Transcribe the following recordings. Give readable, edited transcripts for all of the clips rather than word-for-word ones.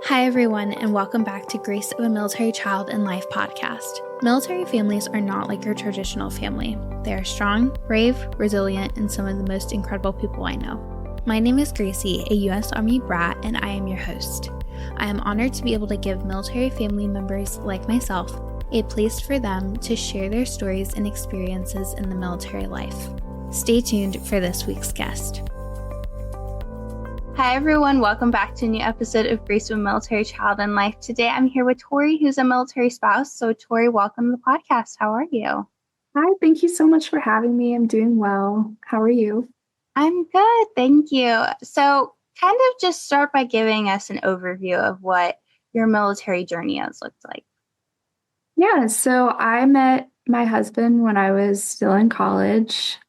Hi, everyone, and welcome back to Grace of a Military Child and Life podcast. Military families are not like your traditional family. They are strong, brave, resilient, and some of the most incredible people I know. My name is Gracie, a U.S. Army brat, and I am your host. I am honored to be able to give military family members like myself a place for them to share their stories and experiences in the military life. Stay tuned for this week's guest. Hi, everyone. Welcome back to a new episode of Grace of a Military Child and Life. Today, I'm here with Tori, who's a military spouse. So, Tori, welcome to the podcast. How are you? Hi, thank you so much for having me. I'm doing well. How are you? I'm good. Thank you. So, kind of just start by giving us an overview of what your military journey has looked like. Yeah, so I met my husband when I was still in college.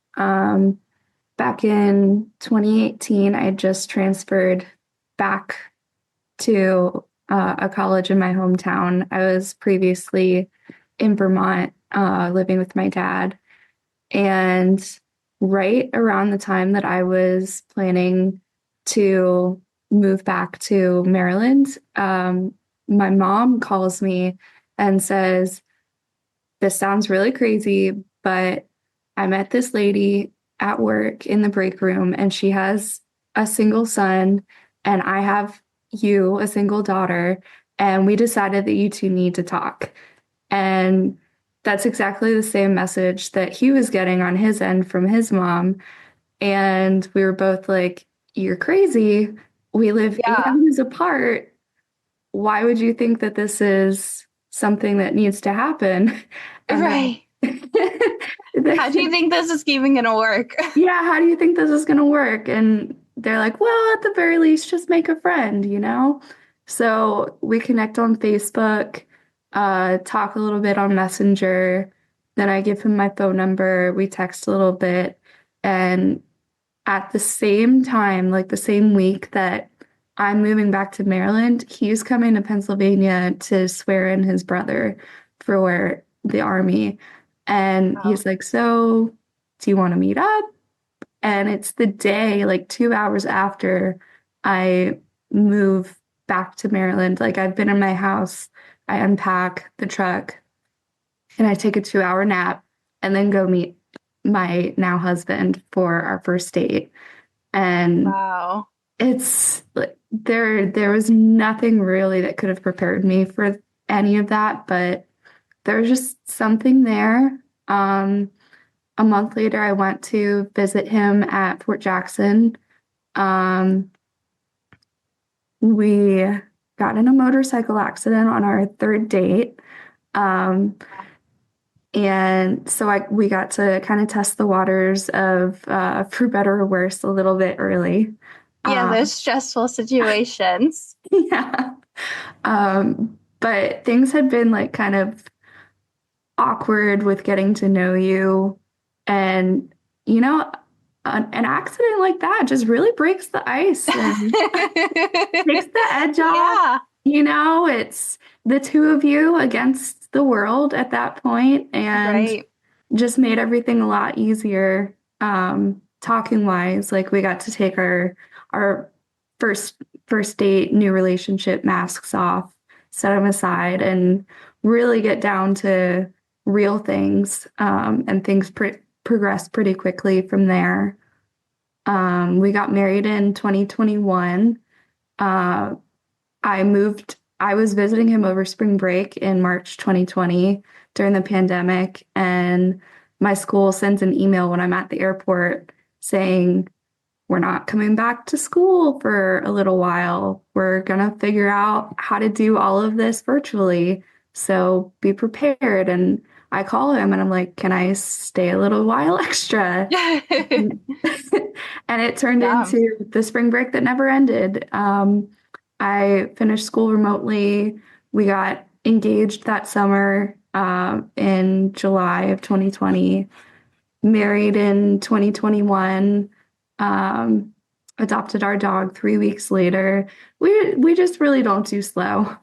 Back in 2018, I had just transferred back to a college in my hometown. I was previously in Vermont, living with my dad. And right around the time that I was planning to move back to Maryland, my mom calls me and says, "This sounds really crazy, but I met this lady at work in the break room, and she has a single son, and I have you, a single daughter, and we decided that you two need to talk." And that's exactly the same message that he was getting on his end from his mom. And we were both like, "You're crazy. We live 8 hours apart. Why would you think that this is something that needs to happen?" And Right. How do you think this is even going to work? Yeah, how do you think this is going to work? And they're like, "Well, at the very least, just make a friend, you know?" So we connect on Facebook, talk a little bit on Messenger. Then I give him my phone number. We text a little bit. And at the same time, like the same week that I'm moving back to Maryland, he's coming to Pennsylvania to swear in his brother for the Army. And he's like, "So, do you want to meet up?" And it's the day, like 2 hours after I move back to Maryland. Like, I've been in my house, I unpack the truck, and I take a 2-hour nap and then go meet my now husband for our first date. And Wow. it's like there was nothing really that could have prepared me for any of that, but there was just something there. A month later, I went to visit him at Fort Jackson. We got in a motorcycle accident on our third date. And so we got to kind of test the waters of for better or worse a little bit early. Yeah, those stressful situations. Yeah. But things had been like kind of awkward with getting to know you. And, you know, an accident like that just really breaks the ice and takes the edge off. Yeah. You know, it's the two of you against the world at that point, and just made everything a lot easier, talking wise. Like, we got to take our first date, new relationship masks off, set them aside, and really get down to real things, and things progressed pretty quickly from there. We got married in 2021. I was visiting him over spring break in March 2020 during the pandemic, and my school sends an email when I'm at the airport saying, "We're not coming back to school for a little while. We're going to figure out how to do all of this virtually. So be prepared." And I call him and I'm like, "Can I stay a little while extra?" And it turned into the spring break that never ended. I finished school remotely. We got engaged that summer, in July of 2020, married in 2021, adopted our dog 3 weeks later. We just really don't do slow.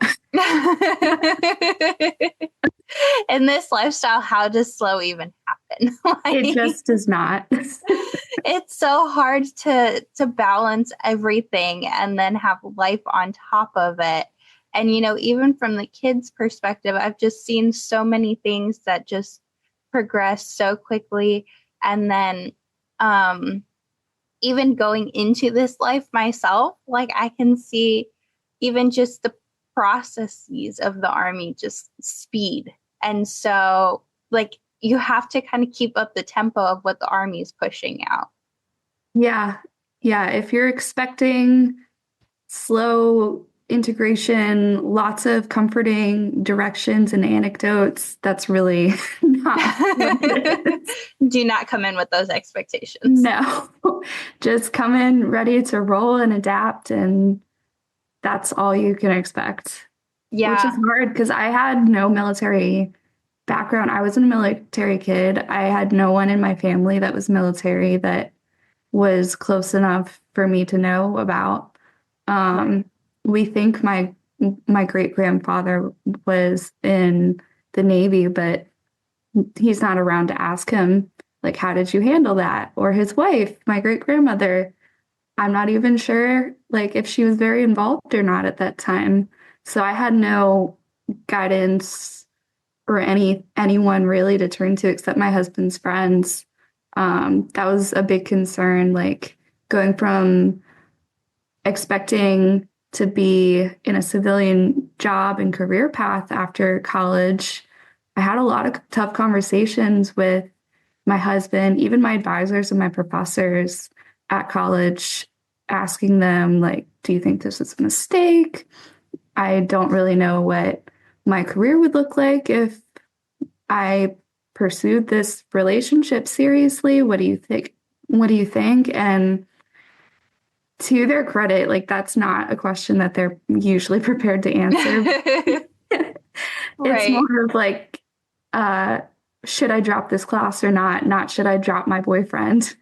In this lifestyle, how does slow even happen? It just does not. It's so hard to balance everything and then have life on top of it. And, even from the kids' perspective, I've just seen so many things that just progress so quickly. And then even going into this life myself, like I can see even just the processes of the Army, just speed. And so like you have to kind of keep up the tempo of what the Army is pushing out. Yeah. Yeah. If you're expecting slow integration, lots of comforting directions and anecdotes, that's really not what it is. Do not come in with those expectations. No, just come in ready to roll and adapt, and that's all you can expect. Yeah. Which is hard because I had no military background. I was a military kid. I had no one in my family that was military that was close enough for me to know about. Right. We think my great grandfather was in the Navy, but he's not around to ask him, like, how did you handle that? Or his wife, my great grandmother. I'm not even sure, like, if she was very involved or not at that time. So I had no guidance or anyone really to turn to except my husband's friends. That was a big concern, like going from expecting to be in a civilian job and career path after college. I had a lot of tough conversations with my husband, even my advisors and my professors at college, asking them, like, do you think this is a mistake? I don't really know what my career would look like if I pursued this relationship seriously. What do you think? What do you think? And to their credit, like that's not a question that they're usually prepared to answer. It's more of like, should I drop this class or not? Not should I drop my boyfriend?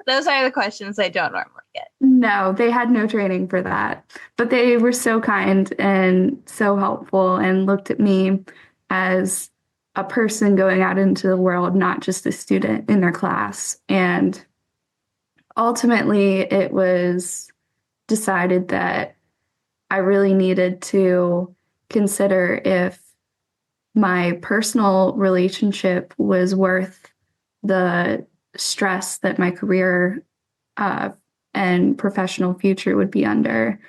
Those are the questions I don't normally get. No, they had no training for that. But they were so kind and so helpful and looked at me as a person going out into the world, not just a student in their class. And ultimately, it was decided that I really needed to consider if my personal relationship was worth the stress that my career and professional future would be under,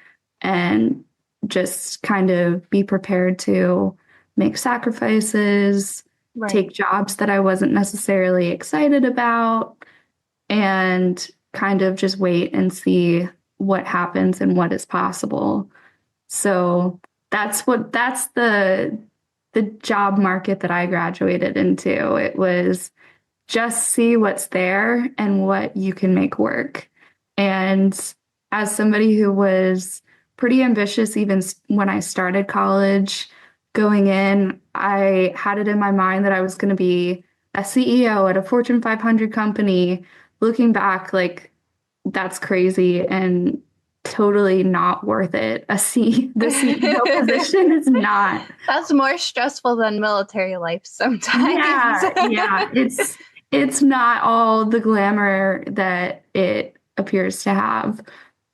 and just kind of be prepared to make sacrifices, right, take jobs that I wasn't necessarily excited about, and kind of just wait and see what happens and what is possible. So that's the job market that I graduated into. It was just see what's there and what you can make work. And as somebody who was pretty ambitious, even when I started college, going in, I had it in my mind that I was going to be a CEO at a Fortune 500 company. Looking back, like that's crazy and totally not worth it. The CEO position is not. That's more stressful than military life sometimes. Yeah. It's not all the glamour that it appears to have.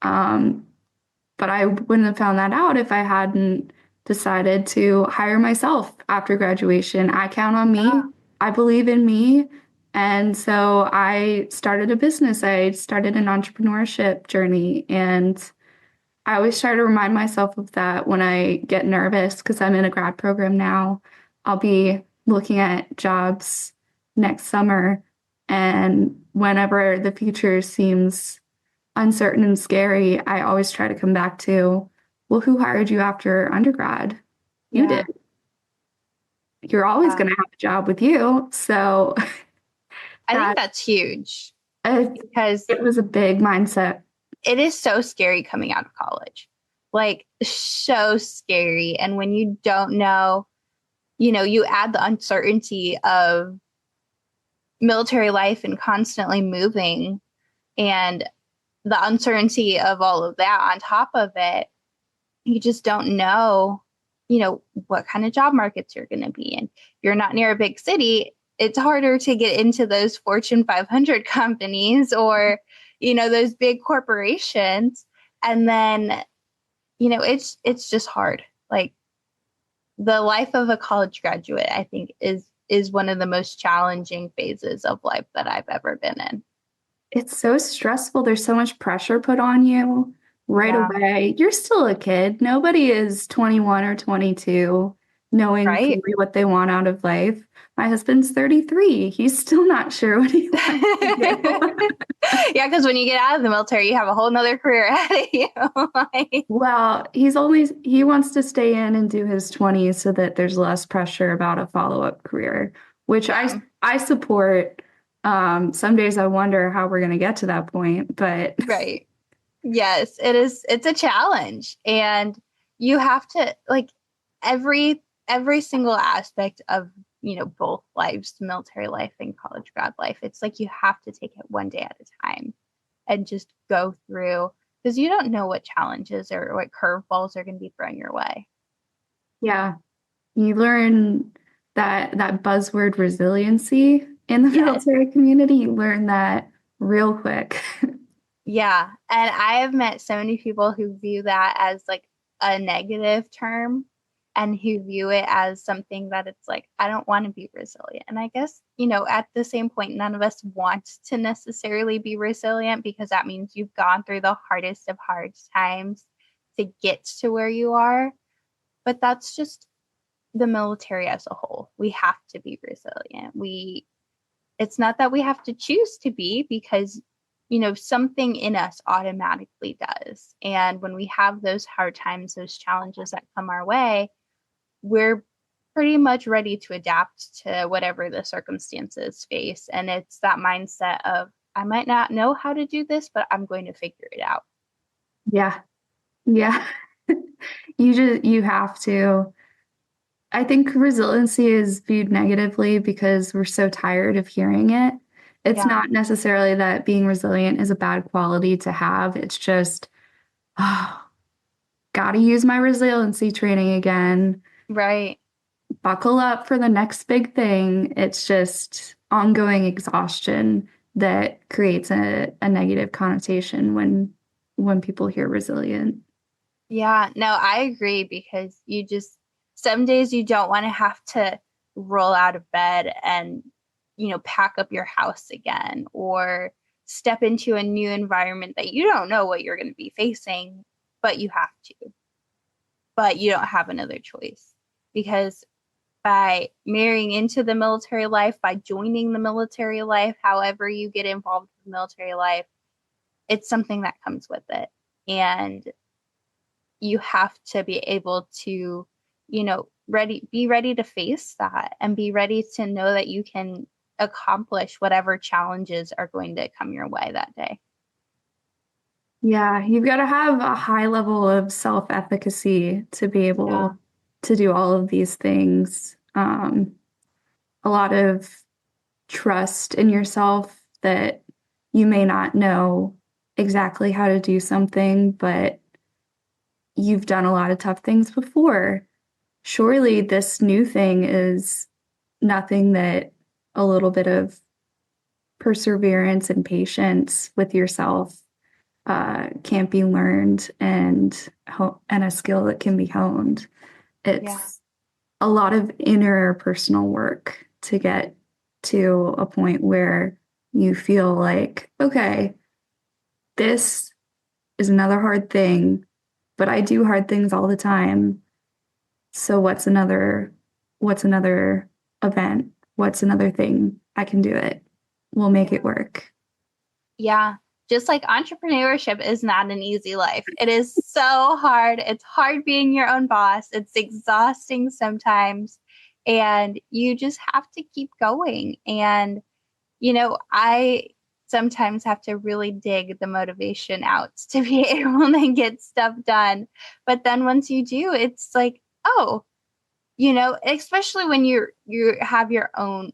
But I wouldn't have found that out if I hadn't decided to hire myself after graduation. I count on me. Yeah. I believe in me. And so I started a business. I started an entrepreneurship journey. And I always try to remind myself of that when I get nervous because I'm in a grad program now. I'll be looking at jobs next summer. And whenever the future seems uncertain and scary, I always try to come back to, well, who hired you after undergrad? You did. You're always going to have a job with you. So I think that's huge because it was a big mindset. It is so scary coming out of college, like so scary. And when you don't know, you add the uncertainty of military life and constantly moving and the uncertainty of all of that on top of it, you just don't know, what kind of job markets you're going to be in. You're not near a big city. It's harder to get into those Fortune 500 companies or, those big corporations. And then it's just hard. Like the life of a college graduate, I think is one of the most challenging phases of life that I've ever been in. It's so stressful. There's so much pressure put on you right Yeah. away. You're still a kid. Nobody is 21 or 22 knowing Right? fully what they want out of life. My husband's 33. He's still not sure what he wants to do. Yeah, because when you get out of the military, you have a whole nother career ahead of you. Like, Well, he wants to stay in and do his 20s so that there's less pressure about a follow-up career, which yeah, I support. Some days I wonder how we're going to get to that point, but right. Yes, it is. It's a challenge. And you have to like every single aspect of, both lives, military life and college grad life. It's like you have to take it one day at a time and just go through because you don't know what challenges or what curveballs are going to be thrown your way. yeah, you learn that buzzword resiliency in the Yes. military community. You learn that real quick. Yeah. And I have met so many people who view that as like a negative term and who view it as something that it's like, I don't want to be resilient. And I guess, at the same point, none of us want to necessarily be resilient because that means you've gone through the hardest of hard times to get to where you are. But that's just the military as a whole. We have to be resilient. It's not that we have to choose to be because something in us automatically does. And when we have those hard times, those challenges that come our way, we're pretty much ready to adapt to whatever the circumstances face. And it's that mindset of I might not know how to do this, but I'm going to figure it out. Yeah. Yeah. You have to. I think resiliency is viewed negatively because we're so tired of hearing it. It's Yeah. not necessarily that being resilient is a bad quality to have. It's just, oh, got to use my resiliency training again. Right. Buckle up for the next big thing. It's just ongoing exhaustion that creates a negative connotation when people hear resilient. Yeah, no, I agree because some days you don't want to have to roll out of bed and, pack up your house again or step into a new environment that you don't know what you're going to be facing, but you have to. But you don't have another choice because by marrying into the military life, by joining the military life, however you get involved with military life, it's something that comes with it. And you have to be able to, be ready to face that and be ready to know that you can accomplish whatever challenges are going to come your way that day. Yeah, you've got to have a high level of self-efficacy to be Yeah. able to do all of these things. A lot of trust in yourself that you may not know exactly how to do something, but you've done a lot of tough things before. Surely this new thing is nothing that a little bit of perseverance and patience with yourself can't be learned and a skill that can be honed. Yeah. It's a lot of inner personal work to get to a point where you feel like, okay, this is another hard thing, but I do hard things all the time. So what's another event? What's another thing I can do it? We'll make it work. Yeah. Just like entrepreneurship is not an easy life. It is so hard. It's hard being your own boss. It's exhausting sometimes. And you just have to keep going. And I sometimes have to really dig the motivation out to be able to get stuff done. But then once you do, it's like, oh, especially when you have your own,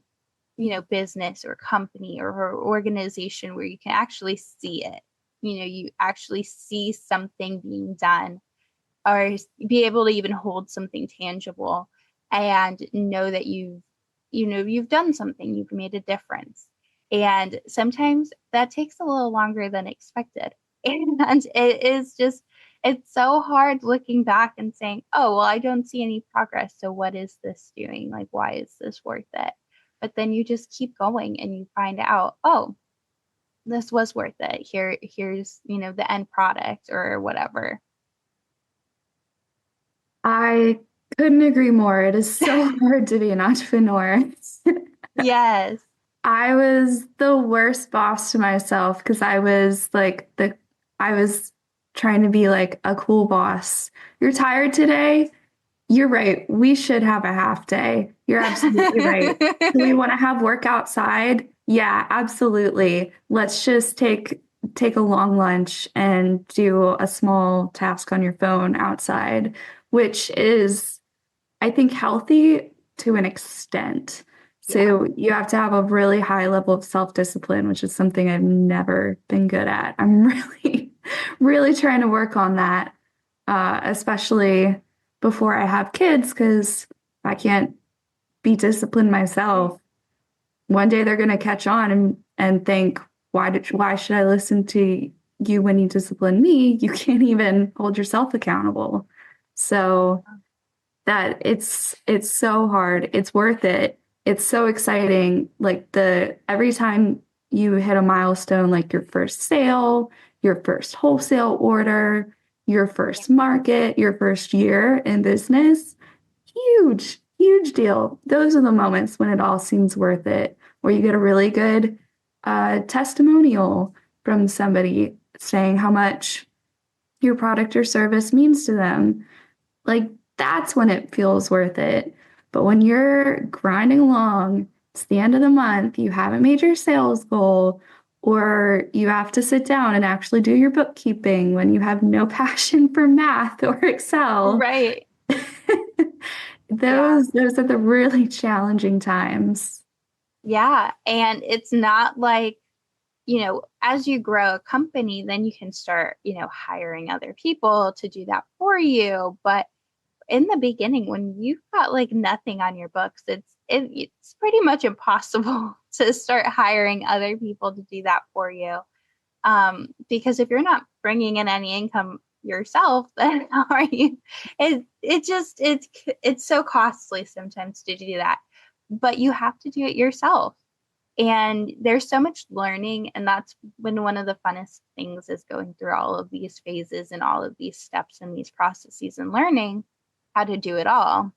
business or company or organization where you can actually see it. You actually see something being done or be able to even hold something tangible and know that you've done something, you've made a difference. And sometimes that takes a little longer than expected. And it's so hard looking back and saying, oh, well, I don't see any progress. So what is this doing? Like, why is this worth it? But then you just keep going and you find out, oh, this was worth it. Here's, the end product or whatever. I couldn't agree more. It is so hard to be an entrepreneur. Yes. I was the worst boss to myself because I was trying to be like a cool boss. You're tired today? You're right. We should have a half day. You're absolutely right. Do we want to have work outside? Yeah, absolutely. Let's just take a long lunch and do a small task on your phone outside, which is, I think, healthy to an extent. Yeah. So you have to have a really high level of self-discipline, which is something I've never been good at. I'm really, really trying to work on that, especially before I have kids, because I can't be disciplined myself. One day they're going to catch on and think, why should I listen to you when you discipline me? You can't even hold yourself accountable. So that it's so hard. It's worth it. It's so exciting. Like the every time you hit a milestone, like your first sale, your first wholesale order, your first market, your first year in business, huge, huge deal. Those are the moments when it all seems worth it, where you get a really good testimonial from somebody saying how much your product or service means to them. Like that's when it feels worth it. But when you're grinding along, it's the end of the month, you haven't made your sales goal, or you have to sit down and actually do your bookkeeping when you have no passion for math or Excel. Right. Yeah. Those are the really challenging times. Yeah. And it's not like, as you grow a company, then you can start, hiring other people to do that for you. But in the beginning, when you've got like nothing on your books, it's pretty much impossible to start hiring other people to do that for you. Because if you're not bringing in any income yourself, then how are you? It's so costly sometimes to do that, but you have to do it yourself. And there's so much learning, and that's when one of the funnest things is going through all of these phases and all of these steps and these processes and learning how to do it all.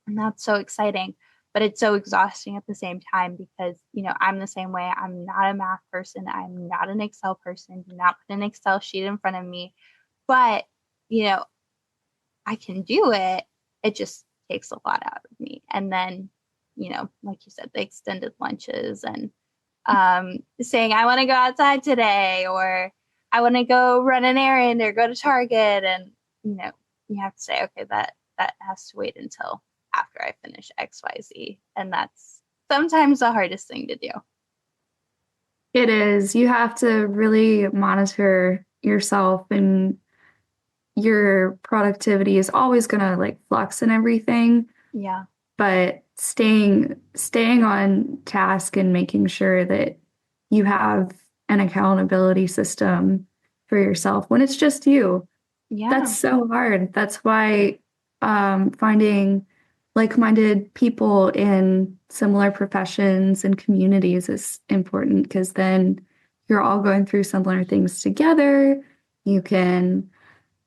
And that's so exciting, but it's so exhausting at the same time because, I'm the same way. I'm not a math person. I'm not an Excel person. Do not put an Excel sheet in front of me, but, you know, I can do it. It just takes a lot out of me. And then, like you said, the extended lunches and saying, I want to go outside today, or I want to go run an errand or go to Target. And, you have to say, okay, that has to wait until after I finish XYZ. And that's sometimes the hardest thing to do. It is. You have to really monitor yourself, and your productivity is always going to like flux and everything, Yeah. but staying on task and making sure that you have an accountability system for yourself when it's just you. Yeah. That's so hard. That's why finding like-minded people in similar professions and communities is important, because then you're all going through similar things together. You can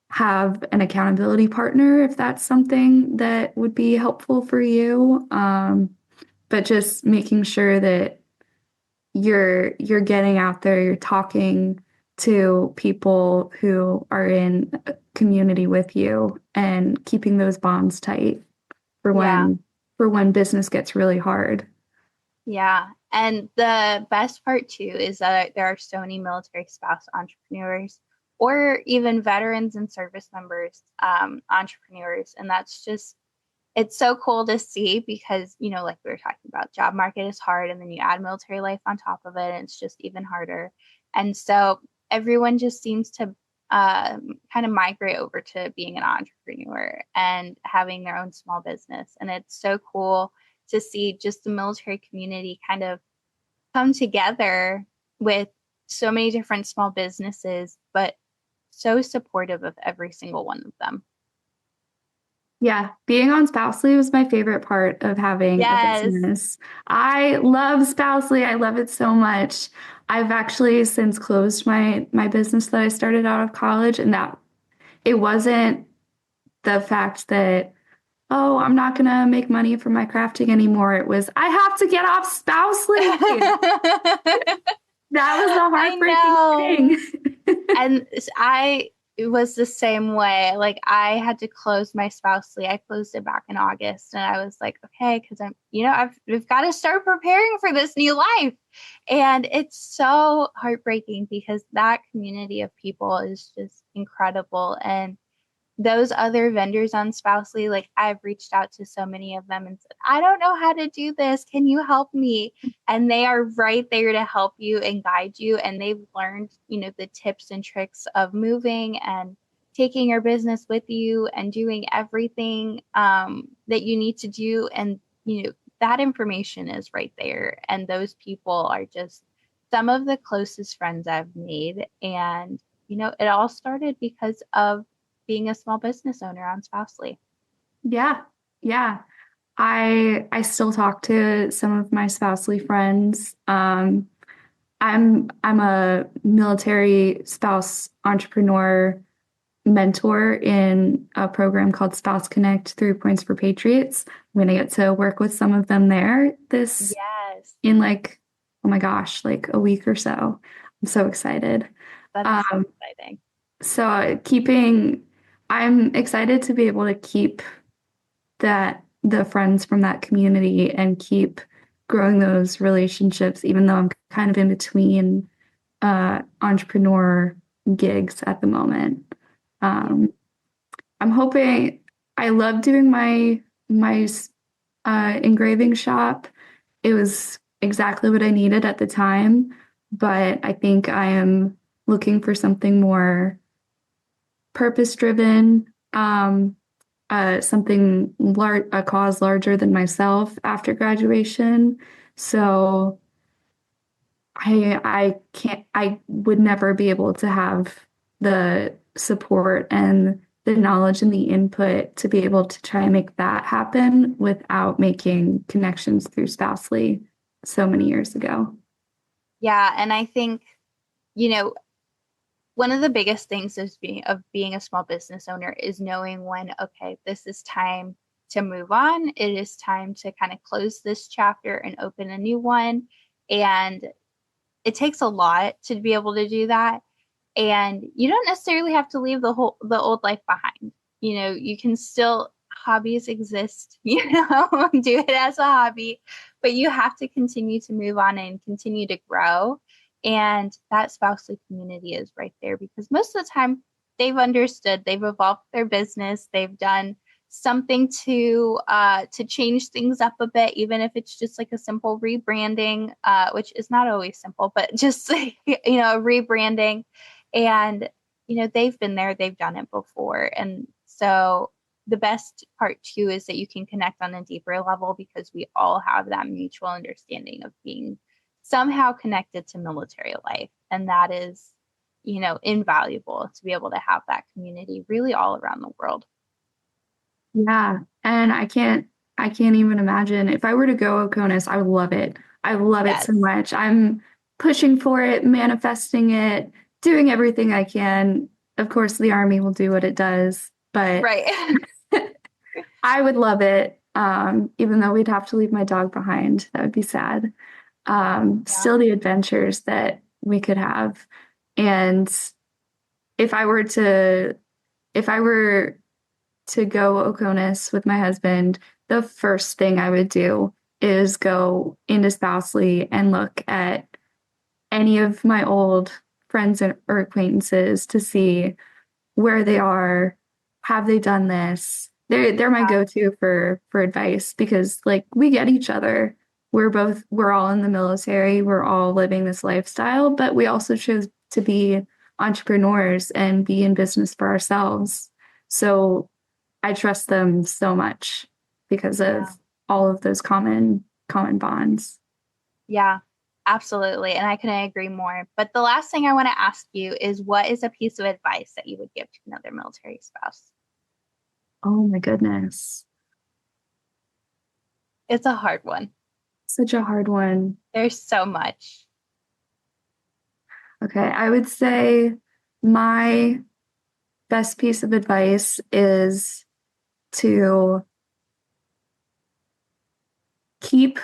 have an accountability partner if that's something that would be helpful for you. But just making sure that you're getting out there, you're talking to people who are in a community with you and keeping those bonds tight for Yeah. when business gets really hard. Yeah. And the best part too is that there are so many military spouse entrepreneurs or even veterans and service members entrepreneurs. And that's just, it's so cool to see because, like we were talking about, job market is hard and then you add military life on top of it and it's just even harder. And so everyone just seems to kind of migrate over to being an entrepreneur and having their own small business. And it's so cool to see just the military community kind of come together with so many different small businesses, but so supportive of every single one of them. Yeah, being on Spousely was my favorite part of having a Yes. business. I love Spousely. I love it so much. I've actually since closed my business that I started out of college, and that it wasn't the fact that, oh, I'm not gonna make money from my crafting anymore. It was, I have to get off Spousely. That was the I heartbreaking know. thing. And it was the same way. Like I had to close my Spousely. I closed it back in August, and I was like, okay, because we've got to start preparing for this new life. And it's so heartbreaking because that community of people is just incredible. And those other vendors on Spousely, like I've reached out to so many of them and said, I don't know how to do this. Can you help me? And they are right there to help you and guide you. And they've learned, the tips and tricks of moving and taking your business with you and doing everything that you need to do. And, that information is right there. And those people are just some of the closest friends I've made. And, it all started because of being a small business owner on Spousely. Yeah, yeah. I still talk to some of my Spousely friends. I'm a military spouse entrepreneur mentor in a program called Spouse Connect through Points for Patriots. I'm gonna get to work with some of them there this Yes, in like, oh my gosh, like a week or so. I'm so excited. that is so Um, exciting. I'm excited to be able to keep the friends from that community and keep growing those relationships, even though I'm kind of in between entrepreneur gigs at the moment. Um, I'm hoping I love doing my engraving shop. It was exactly what I needed at the time, but I think I am looking for something more purpose driven, a cause larger than myself after graduation. So I would never be able to have the support and the knowledge and the input to be able to try and make that happen without making connections through Spousely so many years ago. Yeah, and I think, you know, one of the biggest things is being a small business owner is knowing when, okay, this is time to move on. It is time to kind of close this chapter and open a new one. And it takes a lot to be able to do that. And you don't necessarily have to leave the old life behind. You can still hobbies exist, do it as a hobby, but you have to continue to move on and continue to grow. And that spousely community is right there because most of the time they've understood, they've evolved their business, they've done something to change things up a bit, even if it's just like a simple rebranding, which is not always simple, but just rebranding. And they've been there, they've done it before. And so the best part too is that you can connect on a deeper level because we all have that mutual understanding of being somehow connected to military life. And that is, invaluable to be able to have that community really all around the world. Yeah, and I can't even imagine if I were to go Oconus, I would love it. I love it so Yes. much. I'm pushing for it, manifesting it, doing everything I can. Of course, the army will do what it does, but Right. I would love it. Even though we'd have to leave my dog behind, that would be sad. Yeah. Still the adventures that we could have. And if I were to if I were to go Oconus with my husband, the first thing I would do is go into Spousely and look at any of my old friends or acquaintances to see where they are. Have they done this? They're my go-to for advice because like we get each other. We're all in the military. We're all living this lifestyle, but we also chose to be entrepreneurs and be in business for ourselves. So I trust them so much because of Yeah. all of those common bonds. Yeah, Absolutely. And I couldn't agree more. But the last thing I want to ask you is, what is a piece of advice that you would give to another military spouse? Oh my goodness. It's a hard one. Such a hard one. There's so much. Okay, I would say my best piece of advice is to keep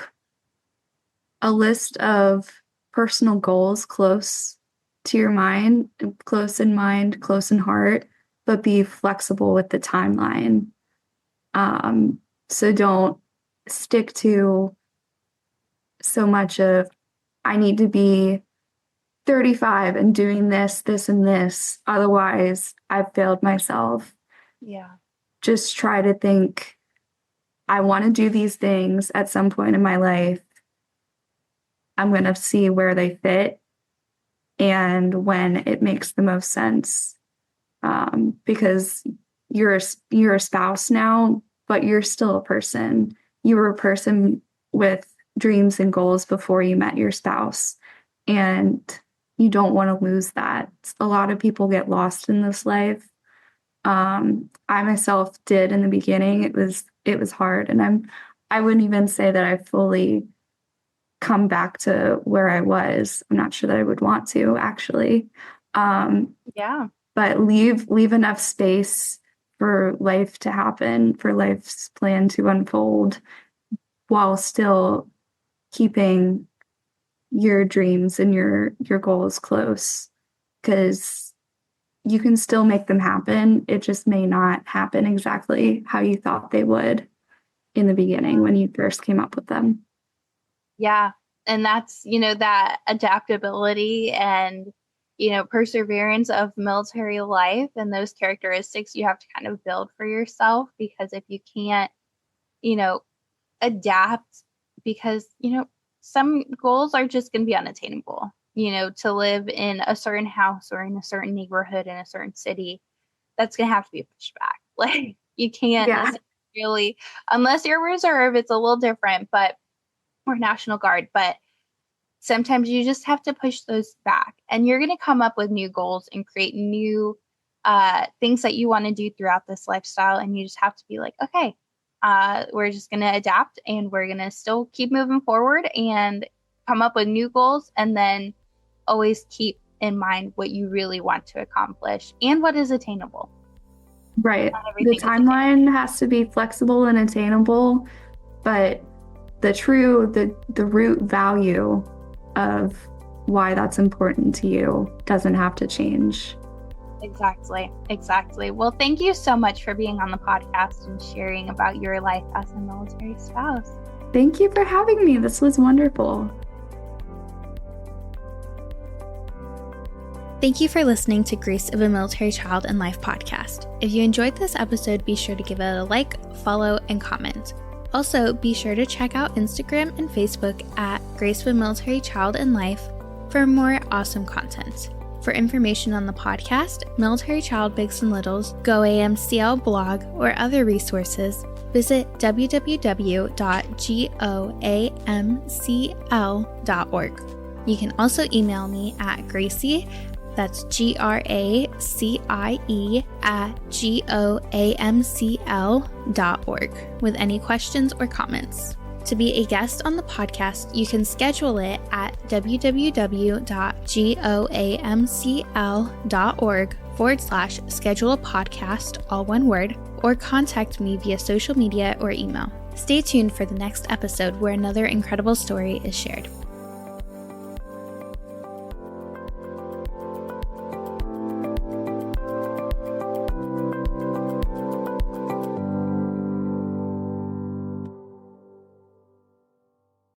a list of personal goals close to your mind, close in mind, close in heart, but be flexible with the timeline. So don't stick to so much of, I need to be 35 and doing this, this, and this. Otherwise, I've failed myself. Yeah. Just try to think, I want to do these things at some point in my life. I'm going to see where they fit and when it makes the most sense. Because you're a spouse now, but you're still a person. You were a person with dreams and goals before you met your spouse. And you don't want to lose that. A lot of people get lost in this life. I myself did in the beginning. It was hard. And I wouldn't even say that I fully come back to where I was. I'm not sure that I would want to, actually. Yeah. But leave enough space for life to happen, for life's plan to unfold, while still keeping your dreams and your goals close, because you can still make them happen. It just may not happen exactly how you thought they would in the beginning when you first came up with them. Yeah. And that's, that adaptability and, perseverance of military life, and those characteristics you have to kind of build for yourself, because if you can't, adapt, because, some goals are just going to be unattainable, to live in a certain house or in a certain neighborhood in a certain city, that's going to have to be pushed back. Like, you can't necessarily, unless you're reserve, it's a little different, or National Guard, but sometimes you just have to push those back, and you're going to come up with new goals and create new things that you want to do throughout this lifestyle. And you just have to be like, okay, we're just going to adapt, and we're going to still keep moving forward and come up with new goals. And then always keep in mind what you really want to accomplish and what is attainable. Right. The timeline has to be flexible and attainable, but the root value of why that's important to you doesn't have to change. Exactly. Well, thank you so much for being on the podcast and sharing about your life as a military spouse. Thank you for having me. This was wonderful. Thank you for listening to Grace of a Military Child and Life podcast. If you enjoyed this episode, be sure to give it a like, follow, and comment. Also, be sure to check out Instagram and Facebook at Grace of a Military Child and Life for more awesome content. For information on the podcast, Military Child Bigs and Littles, GoAMCL blog, or other resources, visit www.goamcl.org. You can also email me at Gracie, that's GRACIE, @GOAMCL.org with any questions or comments. To be a guest on the podcast, you can schedule it at www.goamcl.org/schedule a podcast, all one word, or contact me via social media or email. Stay tuned for the next episode where another incredible story is shared.